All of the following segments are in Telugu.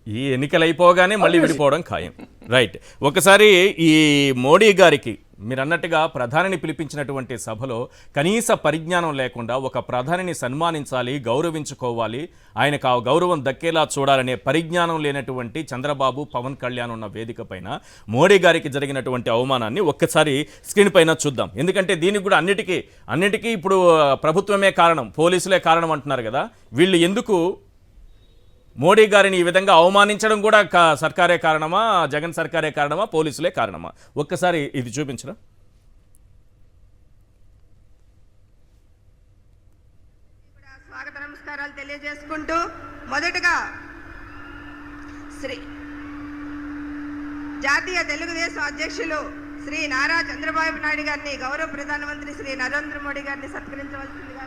ఈ ఎన్నికలు అయిపోగానే మళ్ళీ విడిపోవడం ఖాయం. రైట్. ఒకసారి ఈ మోడీ గారికి మీరు అన్నట్టుగా ప్రధానిని పిలిపించినటువంటి సభలో కనీస పరిజ్ఞానం లేకుండా ఒక ప్రధానిని సన్మానించాలి, గౌరవించుకోవాలి, ఆయనకు ఆ గౌరవం దక్కేలా చూడాలనే పరిజ్ఞానం లేనటువంటి చంద్రబాబు, పవన్ కళ్యాణ్ ఉన్న వేదిక పైన మోడీ గారికి జరిగినటువంటి అవమానాన్ని ఒక్కసారి స్క్రీన్ పైన చూద్దాం. ఎందుకంటే దీనికి కూడా అన్నిటికీ ఇప్పుడు ప్రభుత్వమే కారణం, పోలీసులే కారణం అంటున్నారు కదా. వీళ్ళు ఎందుకు మోడీ గారిని ఈ విధంగా అవమానించడం కూడా సర్కారే కారణమా, జగన్ సర్కారే కారణమా, పోలీసులే కారణమా? ఒక్కసారి ఇది చూపించరా. స్వాగత నమస్కారాలు తెలియజేసుకుంటూ మొదటగా జాతీయ తెలుగుదేశం అధ్యక్షులు శ్రీ నారా చంద్రబాబు నాయుడు గారిని, గౌరవ ప్రధానమంత్రి శ్రీ నరేంద్ర మోడీ గారిని సత్కరించవలసిందిగా.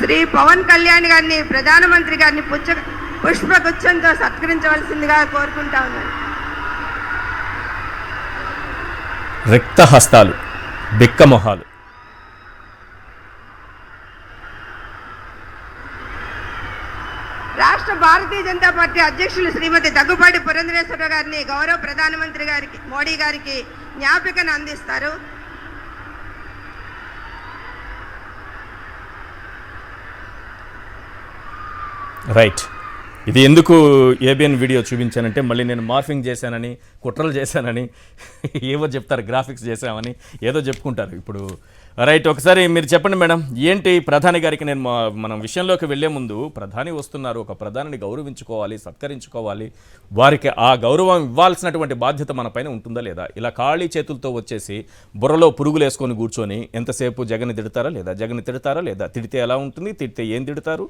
శ్రీ పవన్ కళ్యాణ్ గారిని, ప్రధానమంత్రి గారిని పుష్పగుచ్చంతో సత్కరించవలసిందిగా కోరుకుంటా ఉన్నాను. రిక్తహస్తాలు, బిక్కమొహాలు. రాష్ట్ర భారతీయ జనతా పార్టీ అధ్యక్షులు శ్రీమతి దగ్గుపాటి పురంధరేశ్వర గారిని గౌరవ ప్రధానమంత్రి గారికి, మోడీ గారికి జ్ఞాపికను అందిస్తారు. రైట్. ఇది ఎందుకు ఏబిఎన్ వీడియో చూపించానంటే మళ్ళీ నేను మార్ఫింగ్ చేశానని, కుట్రలు చేశానని, ఏవో చెప్తారు, గ్రాఫిక్స్ చేశామని ఏదో చెప్పుకుంటారు ఇప్పుడు. రైట్. ఒకసారి మీరు చెప్పండి మేడం, ఏంటి ప్రధాని గారికి నేను మనం విషయంలోకి వెళ్లే ముందు ప్రధాని వస్తున్నారు, ఒక ప్రధానిని గౌరవించుకోవాలి, సత్కరించుకోవాలి, వారికి ఆ గౌరవం ఇవ్వాల్సినటువంటి బాధ్యత మన పైన ఉంటుందా లేదా? ఇలా ఖాళీ చేతులతో వచ్చేసి బుర్రలో పురుగులు వేసుకొని కూర్చొని ఎంతసేపు జగన్ తిడతారా లేదా, జగన్ తిడతారా లేదా, తిడితే ఎలా ఉంటుంది, తిడితే ఏం తిడతారు,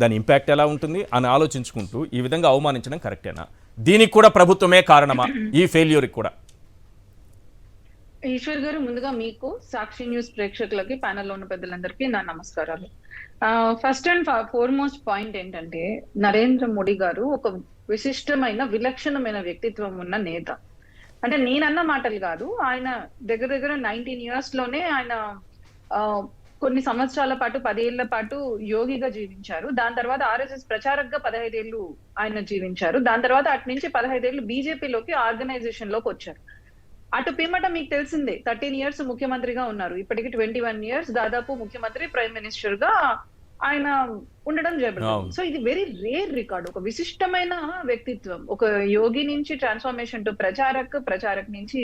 దాని ఇంపాక్ట్ ఎలా ఉంటుంది అని ఆలోచించుకుంటూ ఈ విధంగా అవమానించడం కరెక్టేనా? దీనికి కూడా ప్రభుత్వమే కారణమా, ఈ ఫెయిల్యూర్కి కూడా? ఈశ్వర్ గారు, ముందుగా మీకు, సాక్షి న్యూస్ ప్రేక్షకులకి, ప్యానెల్లో ఉన్న పెద్దలందరికీ నా నమస్కారాలు. ఫస్ట్ అండ్ ఫార్మోస్ట్ పాయింట్ ఏంటంటే, నరేంద్ర మోడీ గారు ఒక విశిష్టమైన, విలక్షణమైన వ్యక్తిత్వం ఉన్న నేత. అంటే నేనన్న మాటలు కాదు, ఆయన దగ్గర 19 years లోనే ఆయన కొన్ని సంవత్సరాల పాటు, 10 ఏళ్ల పాటు యోగిగా జీవించారు. దాని తర్వాత ఆర్ఎస్ఎస్ ప్రచారకగా 15 ఏళ్ళు ఆయన జీవించారు. దాని తర్వాత అటు నుంచి 15 ఏళ్ళు బీజేపీలోకి, ఆర్గనైజేషన్ లోకి వచ్చారు. అటు పిమ్మట మీకు తెలిసిందే 13 years ముఖ్యమంత్రిగా ఉన్నారు. ఇప్పటికి 21 years దాదాపు ముఖ్యమంత్రి, ప్రైమ్ మినిస్టర్ గా ఆయన ఉండడం జరుగుతుంది. సో ఇది వెరీ రేర్ రికార్డ్. ఒక విశిష్టమైన వ్యక్తిత్వం, ఒక యోగి నుంచి ట్రాన్స్ఫర్మేషన్ టు ప్రచారక్ నుంచి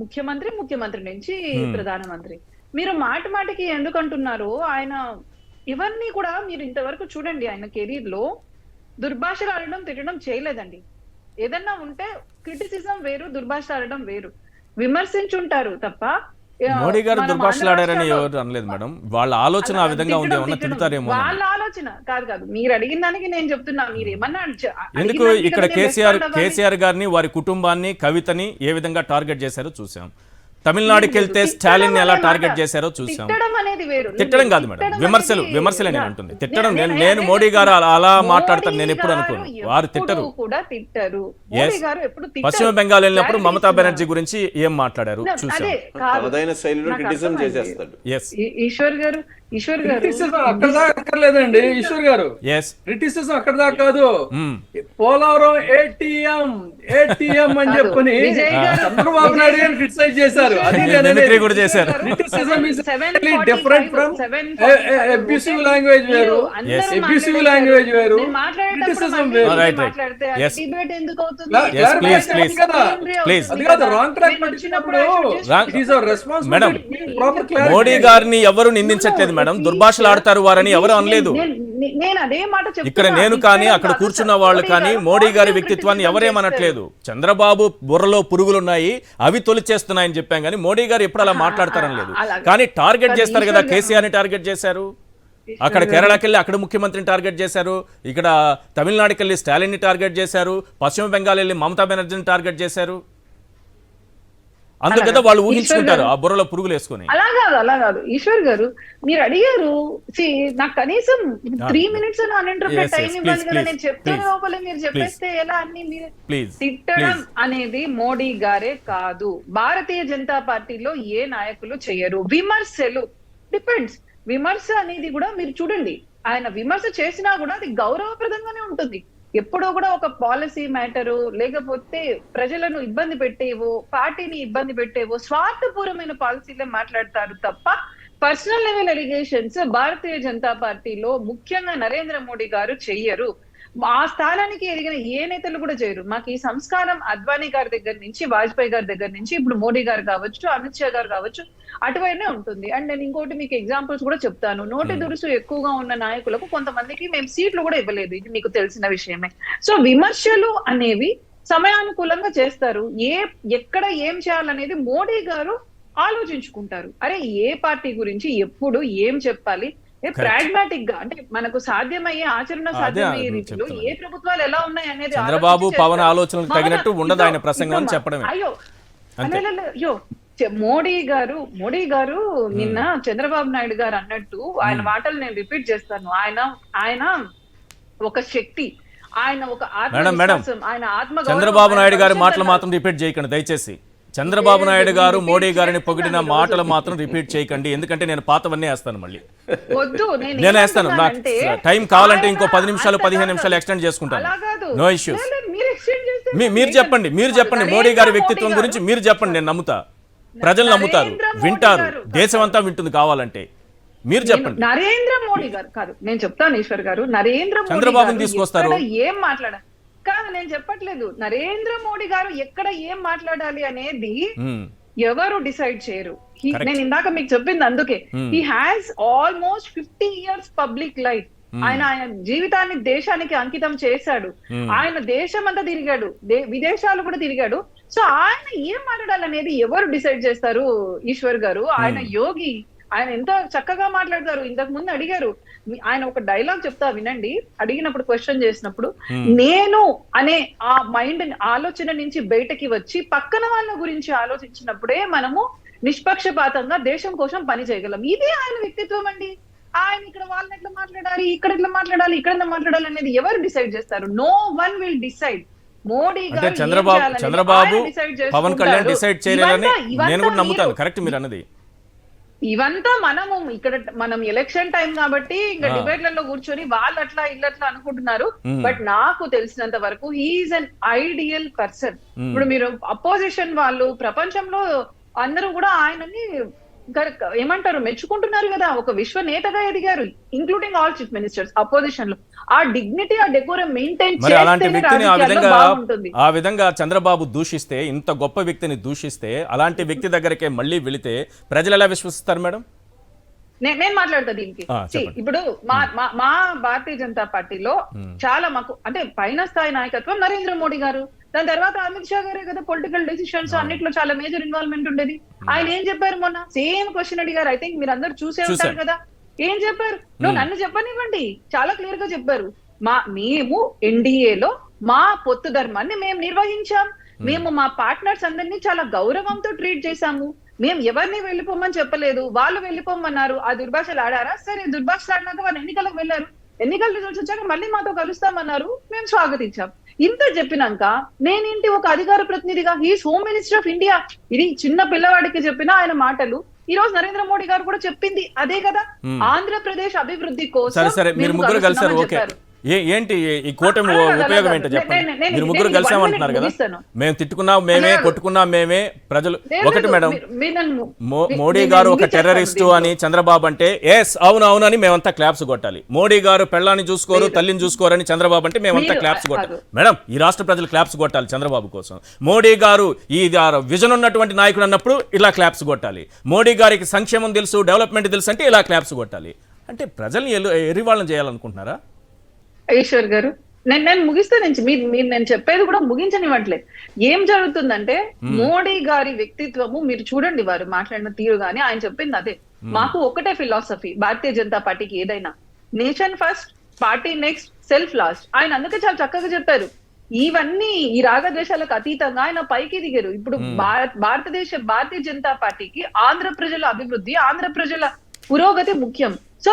ముఖ్యమంత్రి నుంచి ప్రధానమంత్రి. మీరు మాటికి ఎందుకు అంటున్నారు? ఆయన ఇవన్నీ కూడా మీరు ఇంతవరకు చూడండి, ఆయన కెరీర్ లో దుర్భాషలు ఆడడం, తిట్టడం చేయలేదండి. ఏదన్నా ఉంటే క్రిటిసిజం వేరు, దుర్భాషలు ఆడడం వేరు. విమర్శించుంటారు తప్ప మోడీ గారు దుర్భాషలు ఆడారని ఎవరు అనలేదు మేడం. వాళ్ళ ఆలోచన ఆ విధంగా ఉండేమన్నా తిడతారేమో. వాళ్ళ ఆలోచన కాదు. మీరు అడిగిన దానికి నేను చెప్తున్నా. మీరు ఏమన్నా ఎందుకు ఇక్కడ కేసీఆర్ గారిని, వారి కుటుంబాన్ని, కవితని ఏ విధంగా టార్గెట్ చేశారో చూసాం. తమిళనాడుకి వెళ్తే స్టాలిన్ ఎలా టార్గెట్ చేశారో చూసాం. తిట్టడం కాదు మేడం, విమర్శలే నేను అంటుంది. తిట్టడం నేను మోడీ గారు అలా మాట్లాడతాను నేను ఎప్పుడు అనుకోను. వారు తిట్టరు. పశ్చిమ బెంగాల్ వెళ్ళినప్పుడు మమతా బెనర్జీ గురించి ఏం మాట్లాడారు చూసాం. ఈశ్వర్ గారు అక్కడ దాకా అక్కర్లేదండి. ఈశ్వర్ గారు, క్రిటిసిజం అక్కడ దాకా కాదు. పోలవరం ఏటీఎం అని చెప్పని చంద్రబాబు నాయుడు గారు క్రిటిసైజ్ చేశారు. అది కూడా చేశారు. Criticism is different from abusive language వేరు, అబ్యూసివ్ లాంగ్వేజ్ వేరు, క్రిటిసిజం వేరు. అది కాదు, రాంగ్ ట్రాక్ పట్టించినప్పుడు మోడీ గారిని ఎవరు నిందించట్లేదు మేడం. దుర్భాషలు ఆడతారు వారని ఎవరు అనలేదు. ఇక్కడ నేను కానీ, అక్కడ కూర్చున్న వాళ్ళు కానీ మోడీ గారి వ్యక్తిత్వాన్ని ఎవరేమనట్లేదు. చంద్రబాబు బుర్రలో పురుగులున్నాయి, అవి తొలిచేస్తున్నాయని చెప్పాం కానీ మోడీ గారు ఎప్పుడు అలా మాట్లాడతారని లేదు. కానీ టార్గెట్ చేస్తారు కదా, కేసీఆర్ ని టార్గెట్ చేశారు, అక్కడ కేరళకి వెళ్ళి అక్కడ ముఖ్యమంత్రిని టార్గెట్ చేశారు, ఇక్కడ తమిళనాడుకి వెళ్ళి స్టాలిన్ ని టార్గెట్ చేశారు, పశ్చిమ బెంగాల్ వెళ్ళి మమతా బెనర్జీని టార్గెట్ చేశారు. అందుకు కదా వాళ్ళు ఊహించుకుంటారు ఆ బుర్రలో పురుగులు వేసుకొని. అలా కాదు ఈశ్వర్ గారు, మీరు అడిగారు, నాకు కనీసం 3 minutes అన్ఇంటరప్టెడ్ టైం ఇవ్వాలి కదా, నేను చెప్తే లోపల మీరు చెప్పేస్తే ఎలా అన్ని మీరు తిట్టడం అనేది మోడీ గారే కాదు, భారతీయ జనతా పార్టీలో ఏ నాయకులు చేయరు. విమర్శలు డిపెండ్స్, విమర్శ అనేది కూడా మీరు చూడండి, ఆయన విమర్శ చేసినా కూడా అది గౌరవప్రదంగానే ఉంటుంది. ఎప్పుడో కూడా ఒక పాలసీ మ్యాటరు లేకపోతే ప్రజలను ఇబ్బంది పెట్టేవో పార్టీని ఇబ్బంది పెట్టేవో స్వార్థపూర్వమైన పాలసీలే మాట్లాడతారు తప్ప personal level allegations Bharatiya Janata పార్టీలో ముఖ్యంగా నరేంద్ర మోడీ గారు చెయ్యరు. ఆ స్థానానికి ఎదిగిన ఏ నేతలు కూడా చేయరు. మాకు ఈ సంస్కారం అద్వానీ గారి దగ్గర నుంచి, వాజ్పేయి గారి దగ్గర నుంచి, ఇప్పుడు మోడీ గారు కావచ్చు, అమిత్ షా గారు కావచ్చు, అటువైనే ఉంటుంది. అండ్ నేను ఇంకోటి మీకు ఎగ్జాంపుల్స్ కూడా చెప్తాను. నోటి దురుసు ఎక్కువగా ఉన్న నాయకులకు కొంతమందికి మేము సీట్లు కూడా ఇవ్వలేదు, ఇది మీకు తెలిసిన విషయమే. సో విమర్శలు అనేవి సమయానుకూలంగా చేస్తారు. ఎక్కడ ఏం చేయాలనేది మోడీ గారు ఆలోచించుకుంటారు. అరే ఏ పార్టీ గురించి ఎప్పుడు ఏం చెప్పాలి, ప్రాగ్మాటిక్ గా, అంటే మనకు సాధ్యమయ్యే ఆచరణ సాధ్యమయ్యే రీతిలో ఏ ప్రభుత్వాలు ఎలా ఉన్నాయి అనేది చంద్రబాబు పవన్ ఆలోచనలకు తగినట్టు ఉండదు ఆయన ప్రసంగం అని చెప్పడమే. అయ్యో మోడీ గారు నిన్న చంద్రబాబు నాయుడు గారు అన్నట్టు ఆయన మాటలు నేను రిపీట్ చేస్తాను. ఆయన ఒక శక్తి, ఆయన ఒక ఆత్మవిశ్వాసం, ఆయన ఆత్మ. చంద్రబాబు నాయుడు గారి మాటలు మాత్రం రిపీట్ చేయకండి దయచేసి. చంద్రబాబు నాయుడు గారు మోడీ గారిని పొగిడిన మాటలు మాత్రం రిపీట్ చేయకండి, ఎందుకంటే నేను పాతవన్నీ వేస్తాను మళ్ళీ. నేను వేస్తాను, నాకు టైం కావాలంటే ఇంకో 10 నిమిషాలు 15 నిమిషాలు ఎక్స్టెండ్ చేసుకుంటాను, నో ఇష్యూస్. మీరు చెప్పండి మోడీ గారి వ్యక్తిత్వం గురించి మీరు చెప్పండి, నేను నమ్ముతా, ప్రజలు నమ్ముతారు, వింటారు, దేశం అంతా వింటుంది కావాలంటే. మీరు చెప్పండి. నరేంద్ర మోడీ గారు కాదు, నేను చెప్తాను ఈశ్వర్ గారు, నరేంద్ర మోడీ చంద్రబాబుని తీసుకొస్తారు, ఏం మాట్లాడారు కాదు, నేను చెప్పట్లేదు. నరేంద్ర మోడీ గారు ఎక్కడ ఏం మాట్లాడాలి అనేది ఎవరు డిసైడ్ చేయరు. నేను ఇందాక మీకు చెప్పింది అందుకే. He has almost 50 years public life. ఆయన జీవితాన్ని దేశానికి అంకితం చేశాడు. ఆయన దేశం అంతా తిరిగాడు, విదేశాలు కూడా తిరిగాడు. సో ఆయన ఏం మాట్లాడాలనేది ఎవరు డిసైడ్ చేస్తారు ఈశ్వర్ గారు? ఆయన యోగి, ఆయన ఎంత చక్కగా మాట్లాడతారు. ఇంతకు ముందు అడిగారు, ఆయన ఒక డైలాగ్ చెప్తా వినండి. అడిగినప్పుడు క్వశ్చన్ చేసినప్పుడు, నేను అనే ఆ మైండ్ ఆలోచన నుంచి బయటకి వచ్చి పక్కన వాళ్ళ గురించి ఆలోచించినప్పుడే మనము నిష్పక్షపాతంగా దేశం కోసం పని చేయగలం. ఇదే ఆయన వ్యక్తిత్వం అండి. ఆయన ఇక్కడ వాళ్ళని ఎట్లా మాట్లాడాలి, ఇక్కడ ఎట్లా మాట్లాడాలి, ఇక్కడ ఎట్లా మాట్లాడాలి అనేది ఎవరు డిసైడ్ చేస్తారు? No one will decide. Modi గారు చంద్రబాబు పవన్ కళ్యాణ్ డిసైడ్ చేయాలని నేను కూడా నమ్ముతాను. కరెక్ట్ మీరు అన్నది. ఇవంతా మనం ఎలక్షన్ టైం కాబట్టి ఇంకా డిబేట్లలో కూర్చొని వాళ్ళు అట్లా ఇల్లట్లా అనుకుంటున్నారు. బట్ నాకు తెలిసినంత వరకు హీఈస్ అన్ ఐడియల్ పర్సన్. ఇప్పుడు మీరు అపోజిషన్ వాళ్ళు ప్రపంచంలో అందరూ కూడా ఆయనని ఏమంటారు మెచ్చుకుంటున్నారు కదా. ఒక విశ్వ నేతగా ఎదిగారు, including all chief ministers opposition లో. ఆ డిగ్నిటీ, ఆ డెకోరం మెయింటైన్ చేస్తే ఆ విధంగా చంద్రబాబు దూషిస్తే, ఇంత గొప్ప వ్యక్తిని దూషిస్తే, అలాంటి వ్యక్తి దగ్గరకే మళ్ళీ వెళితే ప్రజలు ఎలా విశ్వసిస్తారు మేడం? నేను మాట్లాడతా దీనికి. ఇప్పుడు మా భారతీయ జనతా పార్టీలో చాలా మాకు అంటే పైన స్థాయి నాయకత్వం నరేంద్ర మోడీ గారు, దాని తర్వాత అమిత్ షా గారే కదా పొలిటికల్ డెసిషన్స్ అన్నిట్లో చాలా మేజర్ ఇన్వాల్వ్మెంట్ ఉండేది. ఆయన ఏం చెప్పారు మొన్న? సేమ్ క్వశ్చన్ అడిగారు. ఐ థింక్ మీరు అందరూ చూసే ఉంటారు కదా. ఏం చెప్పారు? నువ్వు నన్ను చెప్పనివ్వండి, చాలా క్లియర్ గా చెప్పారు. మేము ఎన్డీఏలో మా పొత్తు ధర్మాన్ని మేము నిర్వహించాం. మేము మా పార్ట్నర్స్ అందరినీ చాలా గౌరవంతో ట్రీట్ చేశాము. మేము ఎవరిని వెళ్ళిపోమని చెప్పలేదు, వాళ్ళు వెళ్ళిపోమన్నారు. ఆ దుర్భాషలు ఆడారా? సరే, దుర్భాషలు ఆడినాక వాళ్ళు ఎన్నికలకు వెళ్ళారు. ఎన్నికల రిజల్ట్స్ వచ్చాక మళ్ళీ మాతో కలుస్తామన్నారు, మేము స్వాగతించాం. ఇంత చెప్పినాక నేనేంటి ఒక అధికార ప్రతినిధిగా, he's home minister of India, ఇది చిన్న పిల్లవాడికి చెప్పిన ఆయన మాటలు ఈ రోజు నరేంద్ర మోడీ గారు కూడా చెప్పింది అదే కదా. ఆంధ్రప్రదేశ్ అభివృద్ధి కోసం మీరు ముగ్గురు కలిసారు, ఓకే. ఏంటి ఈ కూటమి ఉపయోగం ఏంటో చెప్పండి. మీరు ముగ్గురు కలిసామంటున్నారు కదా, మేము తిట్టుకున్నాం మేమే, కొట్టుకున్నాం మేమే, ప్రజలు ఒకటి. మేడం, మోడీ గారు ఒక టెర్రరిస్టు అని చంద్రబాబు అంటే ఎస్ అవును అవును అని మేమంతా క్లాప్స్ కొట్టాలి. మోడీ గారు పెళ్ళాన్ని చూసుకోరు, తల్లిని చూసుకోరని చంద్రబాబు అంటే మేమంతా క్లాప్స్ కొట్టాలి. మేడం, ఈ రాష్ట్ర ప్రజలు క్లాప్స్ కొట్టాలి చంద్రబాబు కోసం. మోడీ గారు ఈ విజన్ ఉన్నటువంటి నాయకుడు అన్నప్పుడు ఇలా క్లాప్స్ కొట్టాలి. మోడీ గారికి సంక్షేమం తెలుసు, డెవలప్మెంట్ తెలుసు అంటే ఇలా క్లాప్స్ కొట్టాలి. అంటే ప్రజల్ని ఎరివాళ్ళని చేయాలనుకుంటున్నారా? ఈశ్వర్ గారు, నేను ముగిస్తే మీరు నేను చెప్పేది కూడా ముగించనివ్వట్లేదు. ఏం జరుగుతుందంటే మోడీ గారి వ్యక్తిత్వము మీరు చూడండి, వారు మాట్లాడిన తీరు గానీ ఆయన చెప్పింది అదే. మాకు ఒకటే ఫిలాసఫీ భారతీయ జనతా పార్టీకి, ఏదైనా nation first, party next, self last. ఆయన అందుకే చాలా చక్కగా చెప్పారు, ఇవన్నీ ఈ రాగద్వేషాలకు అతీతంగా ఆయన పైకి దిగారు. ఇప్పుడు భారతీయ జనతా పార్టీకి ఆంధ్ర ప్రజల అభివృద్ధి, ఆంధ్ర ప్రజల పురోగతి ముఖ్యం. So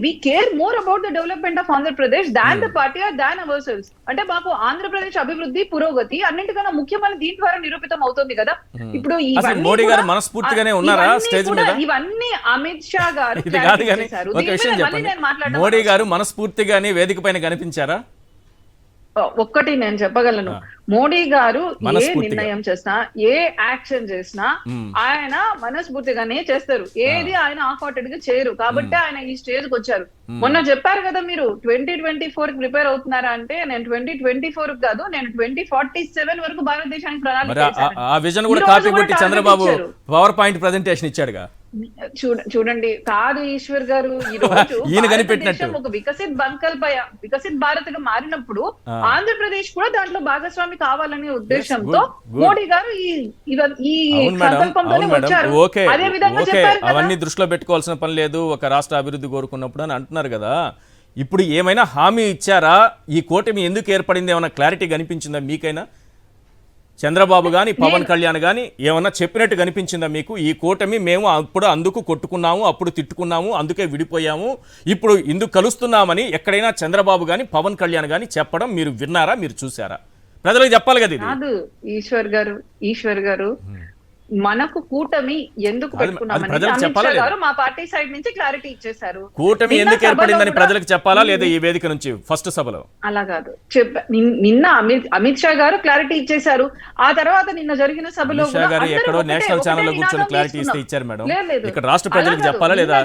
we care more about the development of Andhra Pradesh than the party or than ourselves. అంటే మాకు ఆంధ్రప్రదేశ్ అభివృద్ధి, పురోగతి అన్నింటికన్నా ముఖ్యమని దీని ద్వారా నిరూపితం అవుతుంది కదా. ఇప్పుడు మోడీ గారు మనస్ఫూర్తిగానే ఉన్నారా స్టేజ్ మీద? ఇవన్నీ అమిత్ షా గారు ఇది కాదు కానీ ఒక విషయం చెప్పండి, మోడీ గారు మనస్ఫూర్తిగానే వేదిక పైన కనిపించారా? ఒక్కటి నేను చెప్పగలను, మోడీ గారు ఏ నిర్ణయం చేసినా, ఏ యాక్షన్ చేసినా ఆయన మనస్ఫూర్తిగానే చేస్తారు. ఏది ఆయన హాఫ్ హార్టెడ్ గా చేయరు. కాబట్టి ఆయన ఈ స్టేజ్ కి వచ్చారు. మొన్న చెప్పారు కదా మీరు 2024 కి ప్రిపేర్ అవుతున్నారా అంటే, నేను 2024 కాదు, నేను 2047 వరకు భారతదేశానికి ప్రణాళిక ఆ విజన్ కూడా కాపీ కొట్టి చంద్రబాబు పవర్ పాయింట్ ప్రెజెంటేషన్ ఇచ్చాడుగా. చూడండి, కాదు ఈశ్వర్ గారు, ఈ రోజు ఈయన కనిపెట్టినట్టు ఒక వికసిత్ భారత్ గా మారినప్పుడు ఆంధ్రప్రదేశ్ కూడా దాంట్లో భాగస్వామి కావాలనే ఉద్దేశంతో మోడీ గారు ఈ సంకల్పంతోనే వచ్చారు. అదే విధంగా చెప్పారు కదా. అవన్నీ దృష్టిలో పెట్టుకోవాల్సిన పని లేదు, ఒక రాష్ట్ర అభివృద్ధి కోరుకున్నప్పుడు అని అంటున్నారు కదా. ఇప్పుడు ఏమైనా హామీ ఇచ్చారా? ఈ కూటమి ఎందుకు ఏర్పడింది ఏమైనా క్లారిటీ కనిపించిందా మీకైనా? చంద్రబాబు గాని, పవన్ కళ్యాణ్ గాని ఏమన్నా చెప్పినట్టు కనిపించిందా మీకు? ఈ కూటమి మేము అప్పుడు అందుకు కొట్టుకున్నాము, అప్పుడు తిట్టుకున్నాము, అందుకే విడిపోయాము, ఇప్పుడు ఇందుకు కలుస్తున్నామని ఎక్కడైనా చంద్రబాబు గాని, పవన్ కళ్యాణ్ గాని చెప్పడం మీరు విన్నారా? మీరు చూసారా? ప్రజలకు చెప్పాలి కదా. ఇది కాదు ఈశ్వర్ గారు, మనకు కూటమి ఎందుకు పెట్టుకున్నామని అమిత్ షా గారు మా పార్టీ సైడ్ నుంచి క్లారిటీ ఇచ్చేశారు. కూటమి ఎందుకు ఏర్పడిందని ప్రజలకు చెప్పాలా లేదా ఈ వేదిక నుంచి ఫస్ట్ సభలో? అలా కాదు, నిన్న అమిత్ షా గారు క్లారిటీ ఇచ్చేశారు. ఆ తర్వాత నిన్న జరిగిన సభలో ఎక్కడో నేషనల్ ఛానల్ లో కూర్చొని క్లారిటీ ఇస్తే ఇచ్చారు మేడం. ఇక్కడ రాష్ట్ర ప్రజలకు చెప్పాలా లేదా?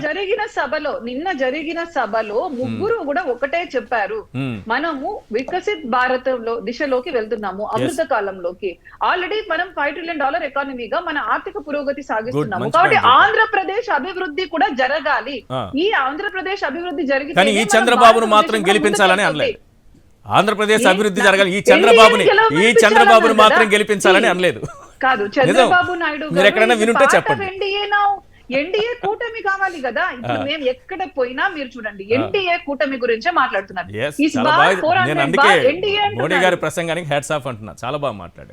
నిన్న జరిగిన సభలో ముగ్గురు కూడా ఒకటే చెప్పారు, మనము వికసిత్ భారత్ దిశలోకి వెళ్తున్నాము, అమృత కాలంలోకి. ఆల్రెడీ మనం $5 trillion ఎకానమీగా మన ఆర్థిక పురోగతి సాగిస్తున్నాము. కాబట్టి ఆంధ్రప్రదేశ్ అభివృద్ధి కూడా జరగాలి. ఈ ఆంధ్రప్రదేశ్ అభివృద్ధి జరిగితే కానీ ఈ చంద్రబాబును మాత్రం గెలిపించాలని అనలేదు. ఆంధ్రప్రదేశ్ అభివృద్ధి జరగాలి, ఈ చంద్రబాబును మాత్రం గెలిపించాలని అనలేదు. కాదు, చంద్రబాబు నాయుడు మీరు ఎక్కడైనా వినుంటే చెప్పండి. ఎన్డీఏ కూటమి కావాలి కదా. ఇప్పుడు మేము ఎక్కడ పోయినా మీరు చూడండి, ఎన్డీఏ కూటమి గురించే మాట్లాడుతున్నారు. మోడీ గారి ప్రసంగానికి హ్యాట్స్ ఆఫ్ అంటున్నా, చాలా బాగా మాట్లాడారు.